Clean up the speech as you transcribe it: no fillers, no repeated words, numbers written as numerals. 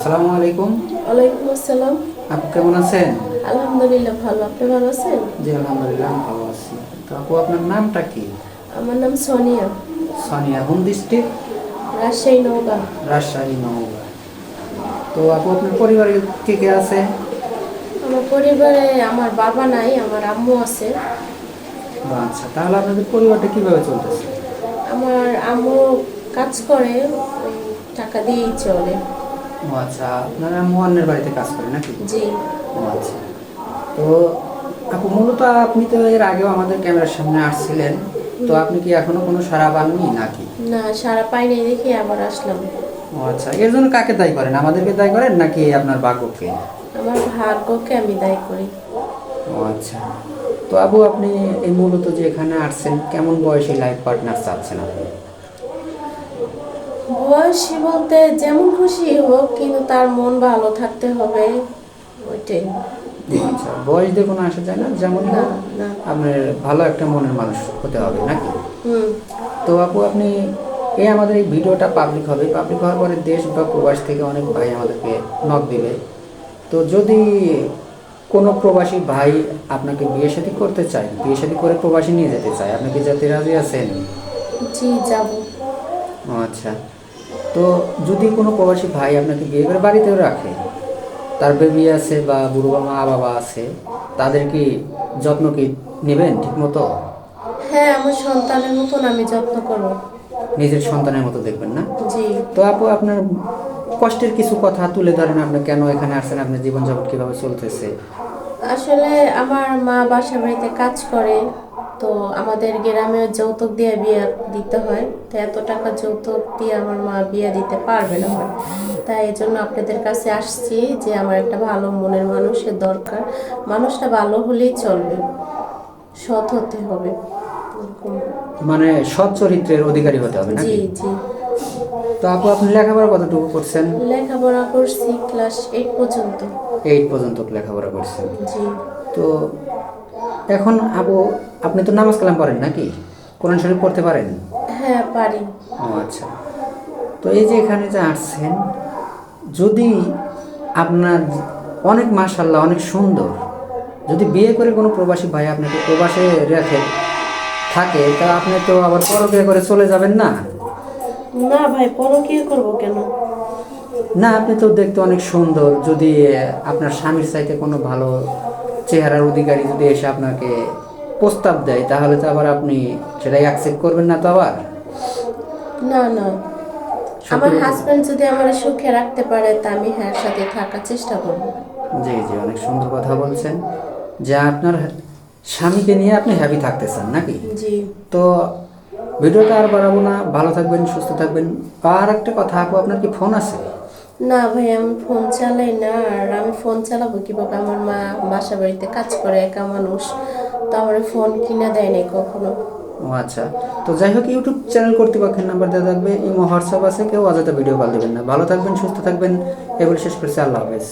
আসসালামু আলাইকুম। ওয়ালাইকুম আসসালাম। আপু কেমন আছেন? আলহামদুলিল্লাহ ভালো। আপনি ভালো আছেন? জি আলহামদুলিল্লাহ আমি ভালো আছি। তো আপু আপনার নামটা কি? আমার নাম সোনিয়া। Sonia, home district? রাজশাহী নওগাঁ। রাজশাহী, নওগাঁ। তো আপু আপনার পরিবারে কে কে আছে? আমার পরিবারে আমার বাবা নাই, আমার আম্মু আছে। আচ্ছা, তাহলে আপনাদের পরিবারটা কিভাবে চলতেছে? আমার আম্মু কাজ করে, ওই টাকা দিয়েই চলে। ও আচ্ছা, আপনারা আম্মু অন্যের বাড়িতে কাজ করে নাকি? জি। ও আচ্ছা। তো আপু মূলত আপনি তো এর আগেও আমাদের ক্যামেরার সামনে আসছিলেন, তো আপনি কি এখনো কোনো সাড়া পাননি নাকি? না, সারা পাইনি দেখে আবার আসলাম। ও আচ্ছা, এর জন্য কাকে দায়ী করেন? আমাদেরকে দায়ী করেন নাকি আপনার ভাগ্যকে? আমার ভাগ্যকে আমি দায়ী করি। ও আচ্ছা। তো আবু আপনি এই মূলত যে এখানে আসছেন, কেমন বয়সী লাইফ পার্টনার চাচ্ছেন আপনি? বয়সী বলতে যেমন খুশি হোক, কিন্তু তার মন ভালো থাকতে হবে, ওইটাই। আচ্ছা, বয়স দিয়ে কোনো আসা যায় না, যেমনই না, হোক না। আপনার ভালো একটা মনের মানুষ হতে হবে নাকি? হুম। তো আপু আপনি আমাদের এই ভিডিওটা পাবলিক হবে, পাবলিক হওয়ার পরে দেশ বা প্রবাস থেকে অনেক ভাই আমাদেরকে নক দিবে। তো যদি কোনো প্রবাসী ভাই আপনাকে বিয়ে শাদী করতে চায়, বিয়ে শাদী করে প্রবাসী নিয়ে যেতে চায়, আপনি কি যেতে রাজি আছেন? জি, যাব। ও আচ্ছা। তো যদি কোনো প্রবাসী ভাই আপনাকে বিয়ে করে বাড়িতেও রাখে, তার বেবি আছে বা বুড়ো মা বাবা আছে, তাদের কি যত্ন কি নেবেন ঠিক মতো? হ্যাঁ, আমার সন্তানের মতন আমি যত্ন করব। নিজের সন্তানের মতো দেখবেন না? জি। তো আপু আপনার কষ্টের কিছু কথা তুলে ধরেন, আপনি কেন এখানে আসছেন, আপনার জীবনযাপন কীভাবে চলতেছে? আসলে আমার মা বাসা বাড়িতে কাজ করে, তো আমাদের গ্রামে যৌতুক দিয়ে বিয়ে দিতে হয়, তো এত টাকা যৌতুক দিয়ে আমার মা বিয়ে দিতে পারবে না আমার। তাই এই জন্য আপনাদের কাছে আসছি যে আমার একটা ভালো মনের মানুষের দরকার। মানুষটা ভালো হলেই চলবে, সৎ হতে হবে, এরকম। মানে সৎ চরিত্রের অধিকারী হতে হবে জি, নাকি? জি। তো আপু আপনি লেখাপড়া কতটুকু করছেন? লেখাপড়া করছি ক্লাস 8 পর্যন্ত। 8 পর্যন্ত লেখাপড়া করছেন। জি। তো এখন আপু আপনি তো নামাজ কালাম পড়েন নাকি? কোরআন শরীফ পড়তে পারেন? হ্যাঁ, পারি। ও আচ্ছা। তো এই যে এখানে যে আসছেন, যদি আপনার অনেক মাশাআল্লাহ অনেক সুন্দর, যদি বিয়ে করে কোনো প্রবাসী ভাই আপনাকে প্রবাসে রেখে থাকে, তা আপনি তো আবার পরকিয়া করে চলে যাবেন না? না ভাই, পরকীয়া করব কেন? না, আপনি তো দেখতে অনেক সুন্দর, যদি আপনার স্বামীর চাইতে কোনো ভালো চেহারার অধিকারী যদি এসে আপনাকে প্রস্তাব দেয়, তাহলে তো আবার আপনি সেটাই অ্যাকসেপ্ট করবেন না তো আবার? না, না। সত্যি আমার বলতেছি। হাজবেন্ড যদি আমার সুখে রাখতে পারে, তা আমি হ্যাঁ সাথে থাকার চেষ্টা করব। জি জি, অনেক সুন্দর কথা বলছেন যে আপনার স্বামীকে নিয়ে আপনি হ্যাপি থাকতে চান নাকি? জি। তো ভিডিওটা আর বাড়াবো না, ভালো থাকবেন সুস্থ থাকবেন। আর একটা কথা আপু, আপনার কি ফোন আছে? না ভাই, আমি ফোন চালাই না। আর আমি ফোন চালাবো কিভাবে? আমার মা বাসা বাড়িতে কাজ করে, একা মানুষ, তো আমার ফোন কিনা দেয় নাই কখনো। ও আচ্ছা। তো যাই হোক, ইউটিউব চ্যানেল কর্তৃপক্ষের নাম্বার দেওয়া থাকবে, ইমো হোয়াটসঅ্যাপ আছে, কেউ অযথা ভিডিও কল দেবেন না। ভালো থাকবেন সুস্থ থাকবেন, এগুলো শেষ করছি, আল্লাহ হাফেজ।